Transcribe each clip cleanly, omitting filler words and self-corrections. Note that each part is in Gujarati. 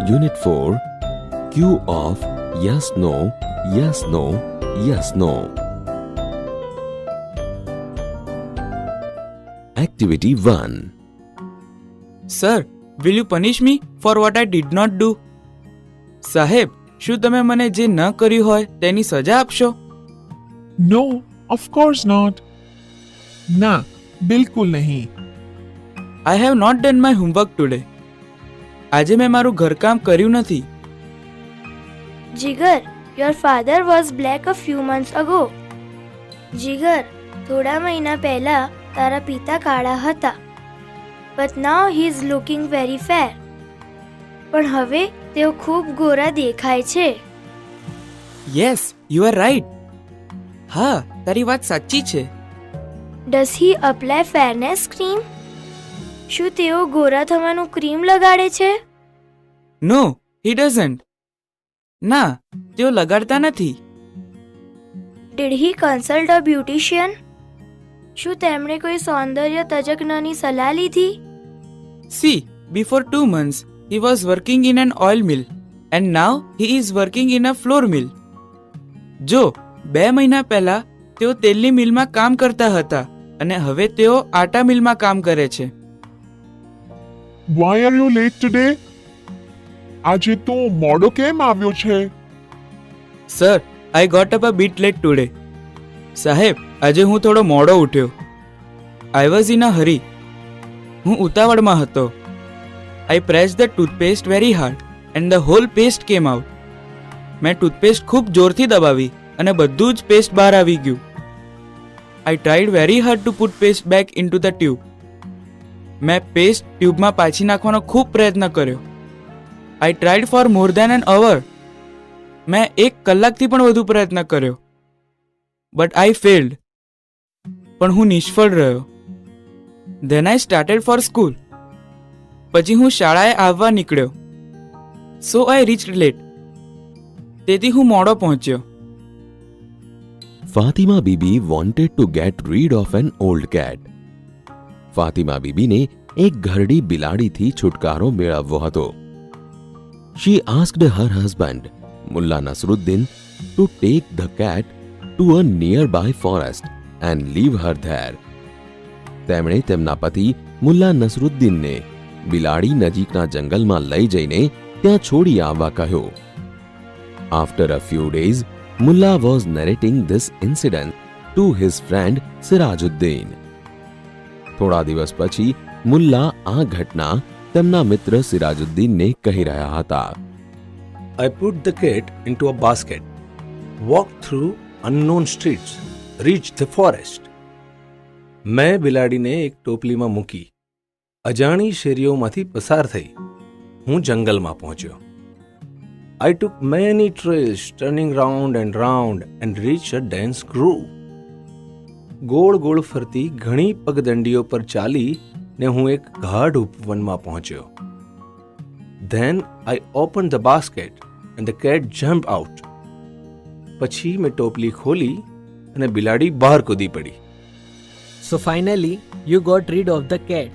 Unit 4. Q of yes, no, yes, no, yes, no. Activity 1. Sir, will you punish me for what I did not do? સાહેબ, શું તમે મને જે ન કર્યું હોય તેની સજા આપશો? No, of course not. ના, બિલકુલ નહીં. I have not done my homework today. આજે મેં મારું ઘરકામ કર્યું નથી. Jigar, your father was black a few months ago. Jigar, થોડા મહિના પહેલા તારા પિતા કાળા હતા. But now he is looking very fair. પણ હવે તેઓ ખૂબ ગોરા દેખાય છે. Yes, you are right. હા, તારી વાત સાચી છે. Does he apply fairness cream? શું તેઓ ગોરા થવાનું ક્રીમ લગાડે છે? No, he doesn't. ના, તેઓ લગાડતા નથી. Did he consult a beautician? શું તેમણે કોઈ સૌંદર્ય તજજ્ઞની સલાહ લીધી? See, before 2 months, he was working in an oil mill and now he is working in a flour mill. જો 2 મહિના પહેલા તેઓ તેલની મિલમાં કામ કરતા હતા અને હવે તેઓ આટા મિલમાં કામ કરે છે. Why are you late today? આજે તો મોડો કેમ આવ્યો છે? Sir, I got up a bit late today. સાહેબ, આજે હું થોડો મોડો ઉઠ્યો. I was in a hurry. હું ઉતાવળમાં હતો. I pressed the toothpaste very hard and the whole paste came out. મેં ટૂથપેસ્ટ ખૂબ જોરથી દબાવી અને બધું જ પેસ્ટ બહાર આવી ગયું. I tried very hard to put paste back into the tube. મેં પેસ્ટ ટ્યુબમાં પાછી નાખવાનો ખૂબ પ્રયત્ન કર્યો. I tried for more than an hour. મેં 1 કલાકથી પણ વધુ પ્રયત્ન કર્યો. But I failed. પણ હું નિષ્ફળ રહ્યો. Then I started for school. પછી હું શાળાએ આવવા નીકળ્યો. So I reached late. તેથી હું મોડો પહોંચ્યો. Fatima Bibi wanted to get rid of an old cat. Fatima બીબીને એક ઘરડી બિલાડીથી છુટકારો મેળવવો હતો. She asked her husband, Mullah Nasruddin, to take the cat to a nearby forest and leave her there. તેમણે તેમના પતિ મુલ્લા નસરુદ્દીનને બિલાડી નજીકના જંગલમાં લઈ જઈને ત્યાં છોડી આવવા કહ્યું. After a few days, Mullah was narrating this incident to his friend Sirajuddin. થોડા દિવસ પછી મુલ્લા આ ઘટના તેમના મિત્ર સિરાજુદ્દીનને કહી રહ્યા હતા. I put the cat into a basket, walked through unknown streets, reached the forest. મેં બિલાડીને એક ટોપલીમાં મૂકી, અજાણી શેરીઓમાંથી પસાર થઈ, હું જંગલમાં પહોંચ્યો. I took many trails, turning round and reached a dense grove. ગોળ ગોળ ફરતી ઘણી પગદંડીઓ પર ચાલી ને હું એક ગાઢ ઉપવનમાં પહોંચ્યો. Then I opened the basket and the cat jumped out. પછી મેં ટોપલી ખોલી અને બિલાડી બહાર કૂદી પડી. So finally you got rid of the cat.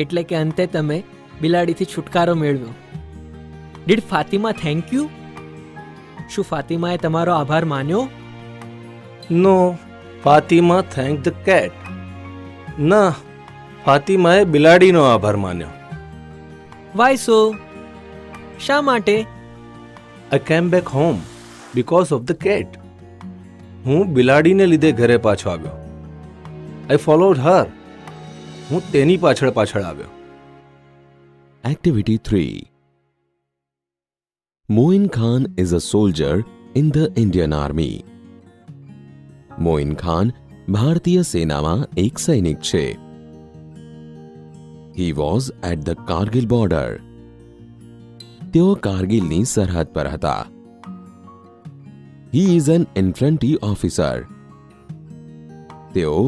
એટલે કે અંતે તમે બિલાડીથી છુટકારો મેળવ્યો. Did Fatima thank you? શું ફાતિમાએ તમારો આભાર માન્યો? No, Fatima thanked the cat. ના, ફાતિમાએ બિલાડીનો આભાર માન્યો. Why so? શા માટે? I came back home because of the cat. હું બિલાડીને લીધે ઘરે પાછો આવ્યો. I followed her. હું તેની પાછળ આવ્યો. Activity 3. Moin Khan is a soldier in the Indian Army. Moin Khan ભારતીય સેનામાં એક સૈનિક છે. He was at the Kargil border. તેઓ કારગિલની સરહદ પર હતા. He is an infantry officer. તેઓ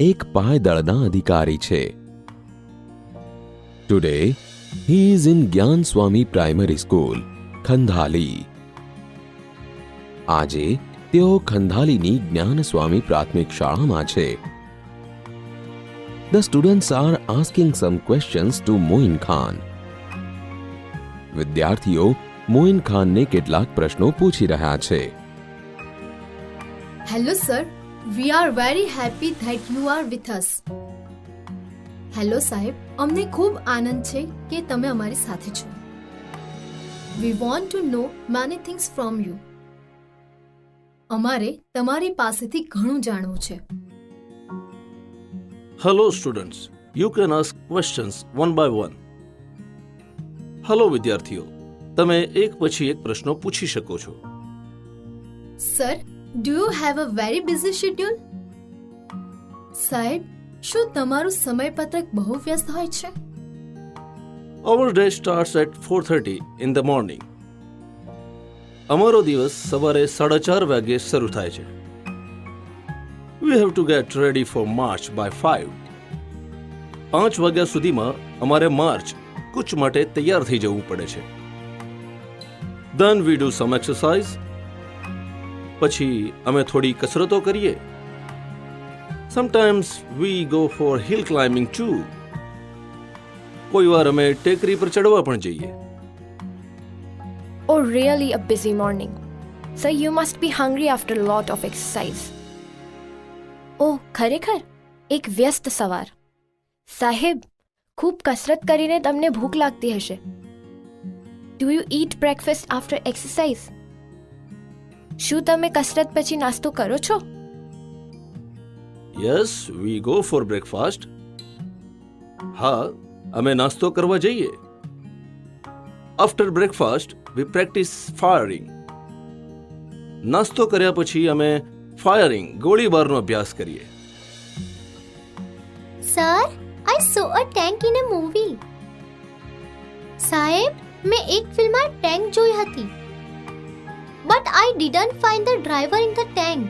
એક પાયદળના અધિકારી છે. Today, he is in જ્ઞાન સ્વામી Primary School, ખંધાલી. આજે તેઓ ખંધાલીની જ્ઞાનસ્વામી પ્રાથમિક શાળામાં છે. The students are asking some questions to Moin Khan. વિદ્યાર્થીઓ મોઇન ખાનને કેટલાક પ્રશ્નો પૂછી રહ્યા છે. Hello sir, we are very happy that you are with us. Hello સાહેબ, અમને ખૂબ આનંદ છે કે તમે અમારી સાથે છો. We want to know many things from you. અમારે તમારી પાસેથી ઘણું જાણવું છે. Hello students, you can ask questions one by one. હેલો વિદ્યાર્થીઓ, તમે એક પછી એક પ્રશ્નો પૂછી શકો છો. Sir, do you have a very busy schedule? સાહેબ, શું તમારું સમયપત્રક બહુ વ્યસ્ત હોય છે? Our day starts at 4:30 in the morning. અમારો દિવસ સવારે 4:30 વાગે શરૂ થાય છે. We have to get ready for march by 5. 5 વાગ્યા સુધીમાં અમારે માર્ચ કૂચ માટે તૈયાર થઈ જવું પડે છે. Then we do some exercise. પછી અમે થોડી કસરતો કરીએ. Sometimes we go for hill climbing too. કોઈ વાર અમે ટેકરી પર ચડવા પણ જઈએ. Oh, really a busy morning. So you must be hungry after a lot of exercise. Oh, ખરેખર એક વ્યસ્ત સવાર. સાહેબ, ખૂબ કસરત કરીને તમને ભૂખ લાગતી હશે. Do you eat breakfast after exercise? શું તમે કસરત પછી નાસ્તો કરો છો? Yes, we go for breakfast. હા, અમે નાસ્તો કરવા જઈએ. After breakfast, we practice firing. નાસ્તો કર્યા પછી અમે ફાયરિંગ ગોળીબારનો અભ્યાસ કરીએ. Sir, I saw a tank in a movie. સાહેબ, મેં એક ફિલ્મમાં ટેન્ક જોઈ હતી. But I didn't find the driver in the tank.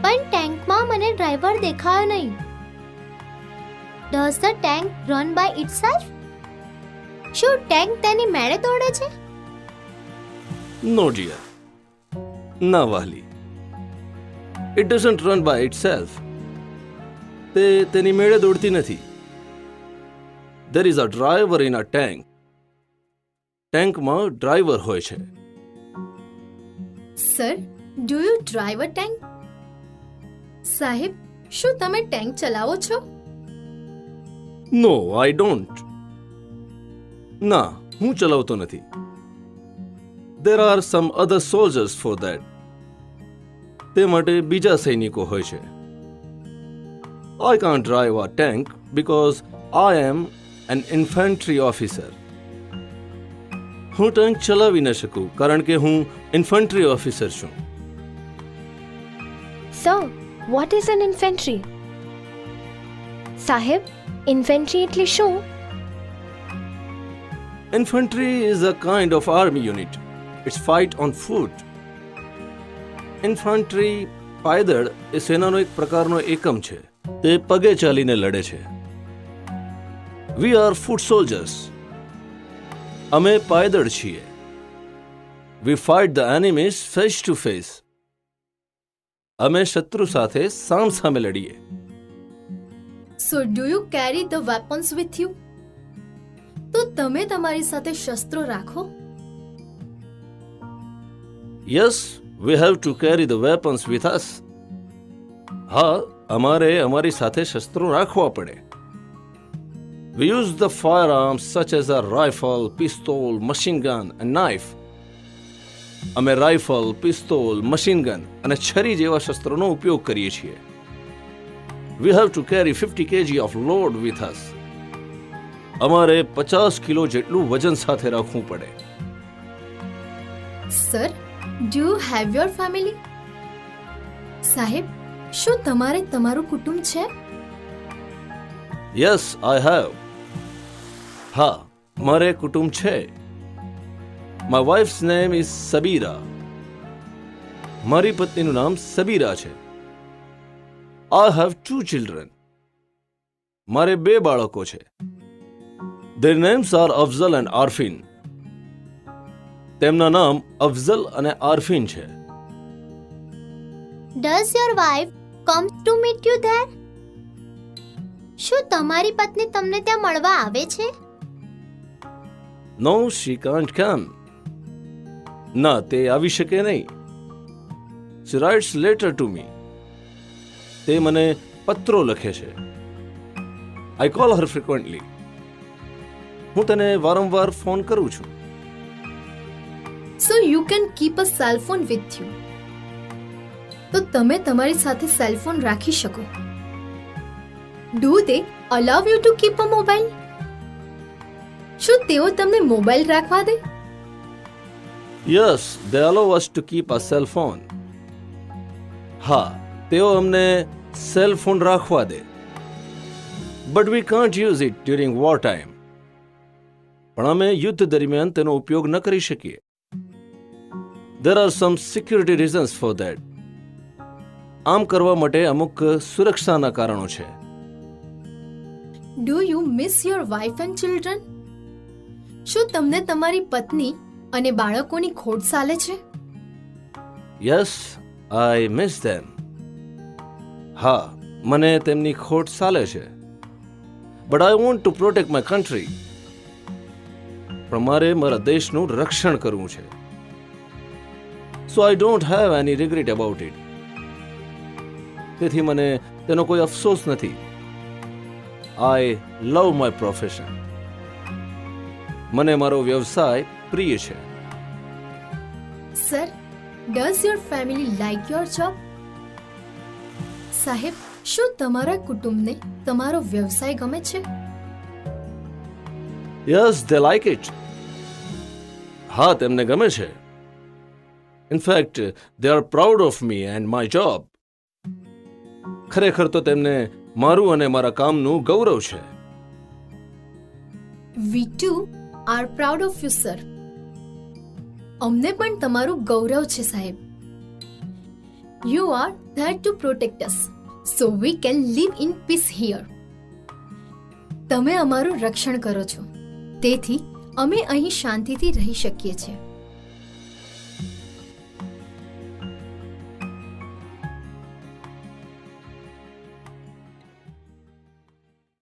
પણ ટેન્કમાં મને ડ્રાઈવર દેખાયો નહીં. Does the tank run by itself? શું ટેન્ક તેની મેળે દોડે છે? No dear. ના વાલી. It doesn't run by itself. તે તેની મેળે દોડતી નથી. There is a driver in a tank. ટેન્કમાં ડ્રાઈવર હોય છે. Sir, do you drive a tank? સાહેબ, શું તમે ટેન્ક ચલાવો છો? No, I don't. ના, હું ચલાવતો નથી. There are some other soldiers for that. તે માટે બીજા સૈનિકો હોય છે. I can't drive a tank because I am an infantry officer. હું ટેન્ક ચલાવી ન શકું કારણ કે હું ઇન્ફન્ટ્રી ઓફિસર છું. So, what is an infantry? સાહેબ, ઇન્ફેન્ટ્રી એટલે શું? Infantry is a kind of army unit. It's fight on foot. Infantry પાયદળ એ સેનાનો એક પ્રકારનો એકમ છે. તે પગે ચાલીને લડે છે. We are foot soldiers. અમે પાયદળ છીએ. We fight the enemies face to face. અમે શત્રુ સાથે સામ સામે લડીએ. So do you carry the weapons with you? તો તમે તમારી સાથે શસ્ત્રો રાખો? Yes, we have to carry the weapons with us. હા, અમારે અમારી સાથે શસ્ત્રો રાખવા પડે. We use the firearms such as a rifle, pistol, machine gun and knife. અમે રાઇફલ, પિસ્તોલ, મશીન ગન અને છરી જેવા શસ્ત્રોનો ઉપયોગ કરીએ છીએ. We have to carry 50 kg of load with us. અમારે 50 કિલો જેટલું વજન સાથે રાખવું પડે. Sir, do you have your family? સાહેબ, શું તમારે તમારું કુટુંબ છે? Yes, I have. હા, મારે કુટુંબ છે. My wife's name is Sabira. મારી પત્નીનું નામ સબીરા છે. I have 2 children. મારે 2 બાળકો છે. Their names are Afzal and Arfin. તેમના નામ અફઝલ અને આરફીન છે. Does your wife come to meet you there? શું તમારી પત્ની તમને ત્યાં મળવા આવે છે? No she can't come. ના, તે આવી શકે નહીં. She writes letter to me. તે મને પત્રો લખે છે. I call her frequently. હું તેને વારંવાર ફોન કરું છું. So you can keep a cell phone with you. તો તમે તમારી સાથે સેલ ફોન રાખી શકો. Do they allow you to keep a mobile? શું તેઓ તમને મોબાઈલ રાખવા દે? Yes, they allow us to keep a cell phone. હા, તેઓ અમને સેલ ફોન રાખવા દે. But we can't use it during war time. પણ અમે યુદ્ધ દરમિયાન તેનો ઉપયોગ ન કરી શકીએ. There are some security reasons for that. આમ કરવા માટે અમુક સુરક્ષાના કારણો છે. Do you miss your wife and children? શું તમને તમારી પત્ની અને બાળકોની ખોટ સાલે છે? Yes, I miss them. હા, મને તેમની ખોટ સાલે છે. But I want to protect my country. પણ મારે મારા દેશનું રક્ષણ કરવું છે. So I don't have any regret about it. તેથી મને તેનો કોઈ અફસોસ નથી. I love my profession. મને મારો વ્યવસાય પ્રિય છે. Sir, does your family like your job? સાહેબ, શું તમારા કુટુંબને તમારો વ્યવસાય ગમે છે? Yes, they like it. હા, તેમને ગમે છે. In fact they are proud of me and my job. ખરેખર તો તેમને મારું અને મારા કામનું ગૌરવ છે. We too are proud of you sir. અમને પણ તમારું ગૌરવ છે સાહેબ. You are there to protect us, so we can live in peace here. તમે અમારું રક્ષણ કરો છો, તેથી અમે અહીં શાંતિથી રહી શકીએ છીએ.